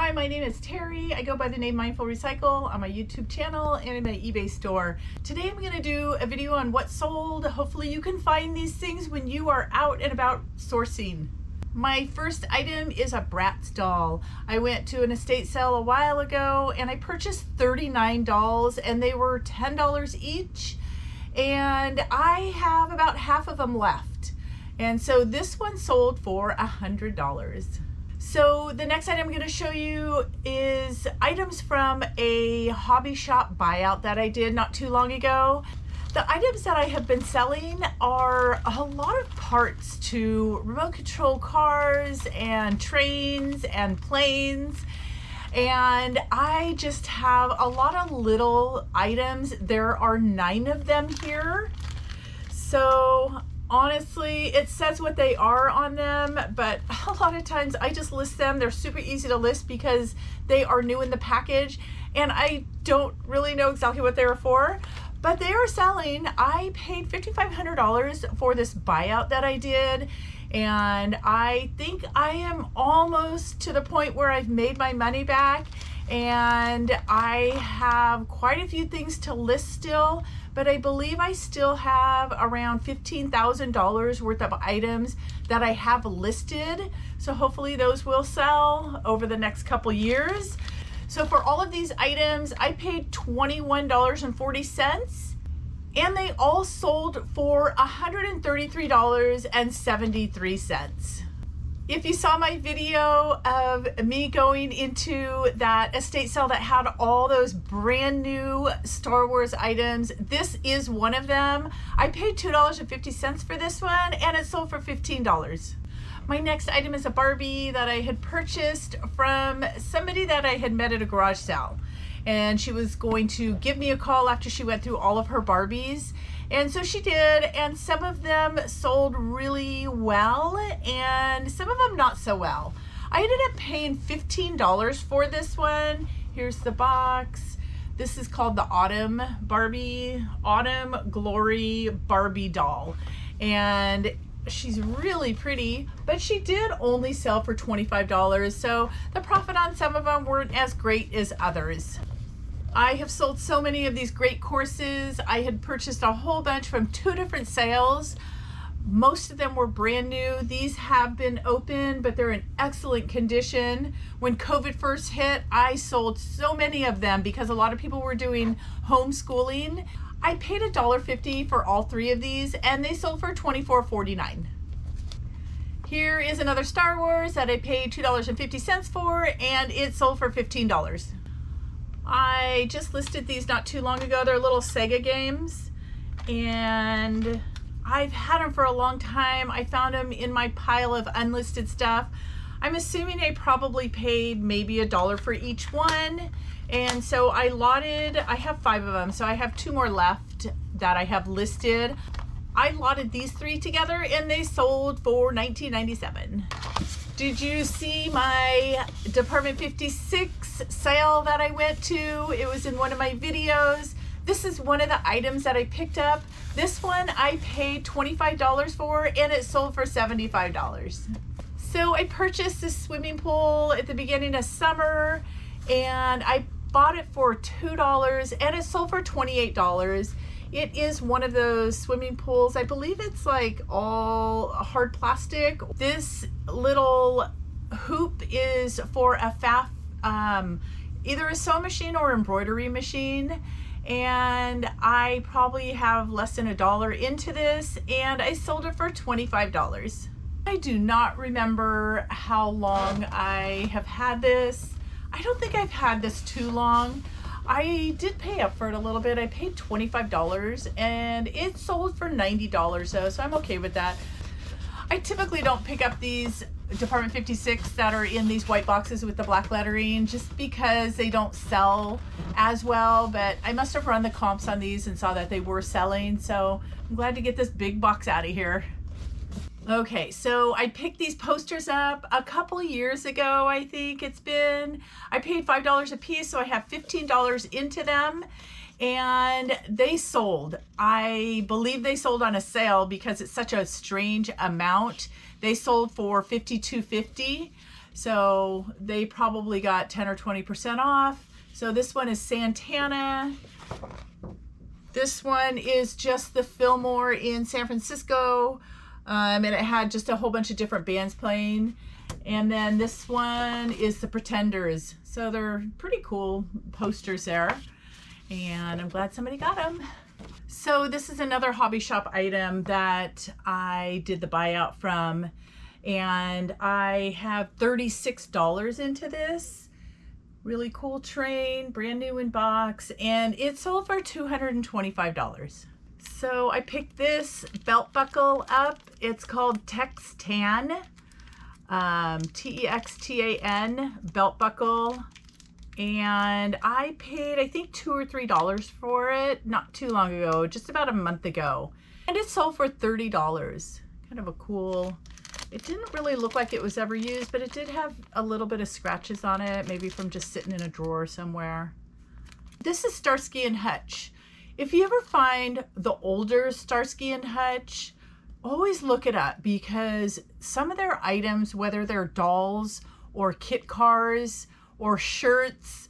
Hi, my name is Terry. I go by the name Mindful Recycle on my YouTube channel and in my eBay store. Today I'm going to do a video on what sold. Hopefully you can find these things when you are out and about sourcing. My first item is a Bratz doll. I went to an estate sale a while ago and I purchased 39 dolls and they were $10 each. And I have about half of them left. And so this one sold for $100. So the next item I'm going to show you is items from a hobby shop buyout that I did not too long ago. The items that I have been selling are a lot of parts to remote control cars and trains and planes. And I just have a lot of little items. There are 9 of them here. So honestly, it says what they are on them, but a lot of times I just list them. They're super easy to list because they are new in the package and I don't really know exactly what they are for, but they are selling. I paid $5,500 for this buyout that I did, and I think I am almost to the point where I've made my money back, and I have quite a few things to list still, but I believe I still have around $15,000 worth of items that I have listed. So hopefully those will sell over the next couple years. So for all of these items, I paid $21.40 and they all sold for $133.73. If you saw my video of me going into that estate sale that had all those brand new Star Wars items, this is one of them. I paid $2.50 for this one and it sold for $15. My next item is a Barbie that I had purchased from somebody that I had met at a garage sale. And she was going to give me a call after she went through all of her Barbies. And so she did, and some of them sold really well and some of them not so well. I ended up paying $15 for this one. Here's the box. This is called the Autumn Barbie, Autumn Glory Barbie doll. And she's really pretty, but she did only sell for $25. So the profit on some of them weren't as great as others. I have sold so many of these great courses. I had purchased a whole bunch from 2 different sales. Most of them were brand new. These have been open, but they're in excellent condition. When COVID first hit, I sold so many of them because a lot of people were doing homeschooling. I paid $1.50 for all 3 of these and they sold for $24.49. Here is another Star Wars that I paid $2.50 for and it sold for $15. I just listed these not too long ago. They're little Sega games and I've had them for a long time. I found them in my pile of unlisted stuff. I'm assuming I probably paid maybe $1 for each one. And so I have 5 of them. So I have 2 more left that I have listed. I lotted these 3 together and they sold for $19.97. Did you see my Department 56 sale that I went to? It was in one of my videos. This is one of the items that I picked up. This one I paid $25 for and it sold for $75. So I purchased this swimming pool at the beginning of summer and I bought it for $2 and it sold for $28. It is one of those swimming pools. I believe it's like all hard plastic. This little hoop is for a either a sewing machine or embroidery machine. And I probably have less than $1 into this and I sold it for $25. I do not remember how long I have had this. I don't think I've had this too long. I did pay up for it a little bit. I paid $25 and it sold for $90 though, so I'm okay with that. I typically don't pick up these Department 56 that are in these white boxes with the black lettering just because they don't sell as well, but I must have run the comps on these and saw that they were selling, so I'm glad to get this big box out of here. Okay, so I picked these posters up a couple years ago, I think it's been. I paid $5 a piece, so I have $15 into them, and they sold. I believe they sold on a sale because it's such a strange amount. They sold for $52.50. So they probably got 10 or 20% off. So this one is Santana. This one is just the Fillmore in San Francisco. And it had just a whole bunch of different bands playing. And then this one is the Pretenders. So they're pretty cool posters there. And I'm glad somebody got them. So this is another hobby shop item that I did the buyout from. And I have $36 into this. Really cool train, brand new in box, and it sold for $225. So I picked this belt buckle up. It's called Textan, Textan belt buckle. And I paid, I think, $2 or $3 for it not too long ago, just about a month ago. And it sold for $30. Kind of a cool, it didn't really look like it was ever used, but it did have a little bit of scratches on it, maybe from just sitting in a drawer somewhere. This is Starsky and Hutch. If you ever find the older Starsky and Hutch, always look it up, because some of their items, whether they're dolls or kit cars or shirts,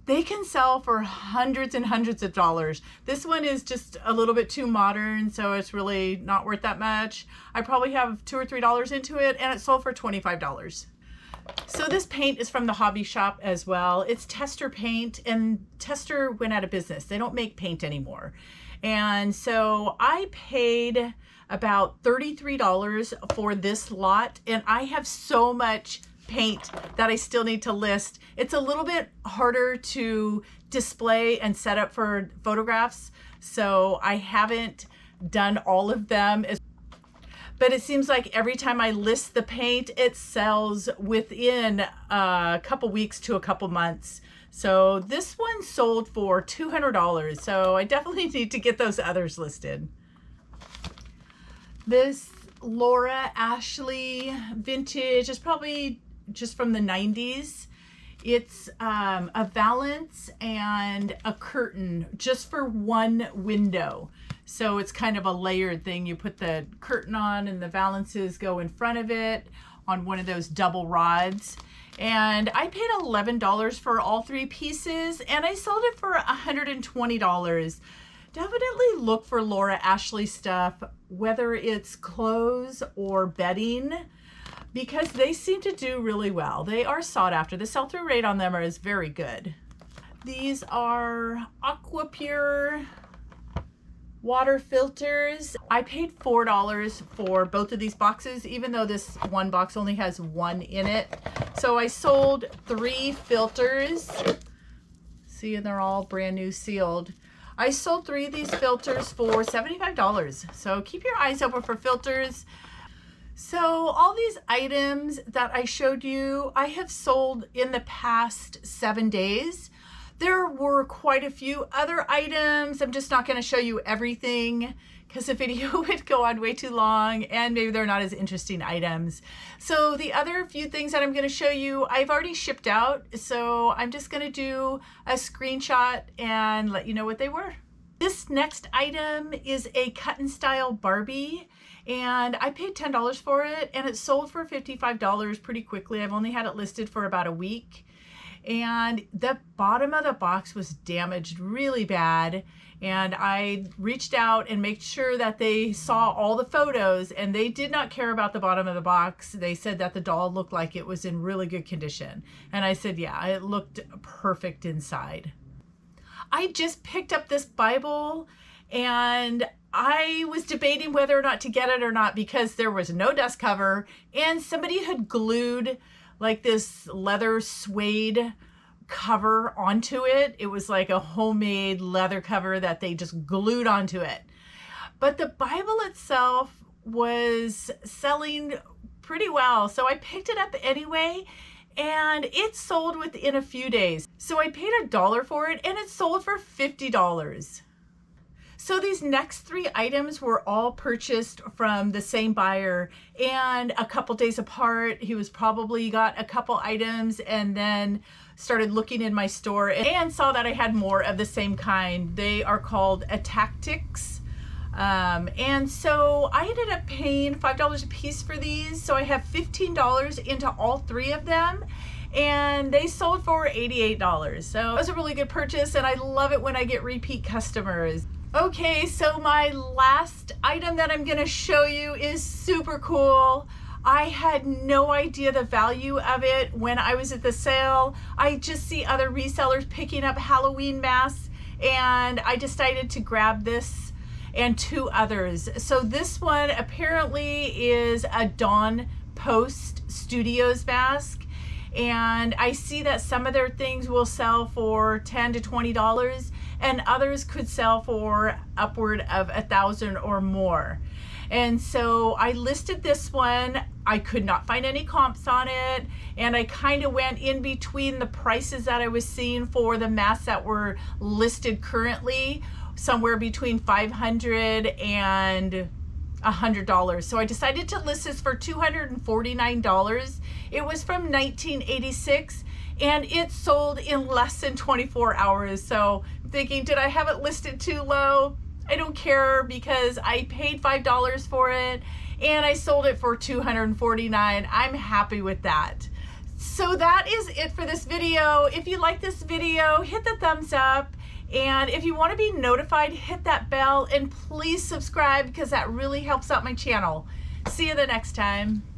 they can sell for hundreds and hundreds of dollars. This one is just a little bit too modern, so it's really not worth that much. I probably have $2 or $3 into it, and it sold for $25. So this paint is from the hobby shop as well. It's Tester paint, and Tester went out of business. They don't make paint anymore. And so I paid about $33 for this lot, and I have so much paint that I still need to list. It's a little bit harder to display and set up for photographs, so I haven't done all of them. But it seems like every time I list the paint, it sells within a couple weeks to a couple months. So this one sold for $200, so I definitely need to get those others listed. This Laura Ashley vintage is probably just from the 90s. It's a valance and a curtain just for one window. So it's kind of a layered thing. You put the curtain on and the valances go in front of it on one of those double rods. And I paid $11 for all three pieces, and I sold it for $120. Definitely look for Laura Ashley stuff, whether it's clothes or bedding, because they seem to do really well. They are sought after. The sell-through rate on them is very good. These are Aquapure water filters. I paid $4 for both of these boxes, even though this one box only has one in it. So I sold 3 filters. See, and they're all brand new sealed. I sold 3 of these filters for $75. So keep your eyes open for filters. So all these items that I showed you, I have sold in the past 7 days. There were quite a few other items. I'm just not going to show you everything because the video would go on way too long, and maybe they're not as interesting items. So the other few things that I'm going to show you, I've already shipped out. So I'm just going to do a screenshot and let you know what they were. This next item is a cut and style Barbie, and I paid $10 for it, and it sold for $55 pretty quickly. I've only had it listed for about a week. And the bottom of the box was damaged really bad, and I reached out and made sure that they saw all the photos, and they did not care about the bottom of the box. They said that the doll looked like it was in really good condition, and I said yeah, it looked perfect inside. I just picked up this Bible, and I was debating whether or not to get it or not because there was no dust cover, and somebody had glued like this leather suede cover onto it. It was like a homemade leather cover that they just glued onto it. But the Bible itself was selling pretty well, so I picked it up anyway, and it sold within a few days. So I paid $1 for it, and it sold for $50. So these next 3 items were all purchased from the same buyer, and a couple days apart. He was probably got a couple items and then started looking in my store and saw that I had more of the same kind. They are called a Tactics. And so I ended up paying $5 a piece for these. So I have $15 into all 3 of them, and they sold for $88. So it was a really good purchase, and I love it when I get repeat customers. Okay, so my last item that I'm gonna show you is super cool. I had no idea the value of it when I was at the sale. I just see other resellers picking up Halloween masks, and I decided to grab this and 2 others. So this one apparently is a Dawn Post Studios mask, and I see that some of their things will sell for $10 to $20, and others could sell for upward of $1,000 or more. And so I listed this one. I could not find any comps on it, and I kind of went in between the prices that I was seeing for the masks that were listed currently, somewhere between $500 and $100. So I decided to list this for $249. It was from 1986, and it sold in less than 24 hours. So I'm thinking, did I have it listed too low? I don't care, because I paid $5 for it and I sold it for $249. I'm happy with that. So that is it for this video. If you like this video, hit the thumbs up. And if you want to be notified, hit that bell, and please subscribe, because that really helps out my channel. See you the next time.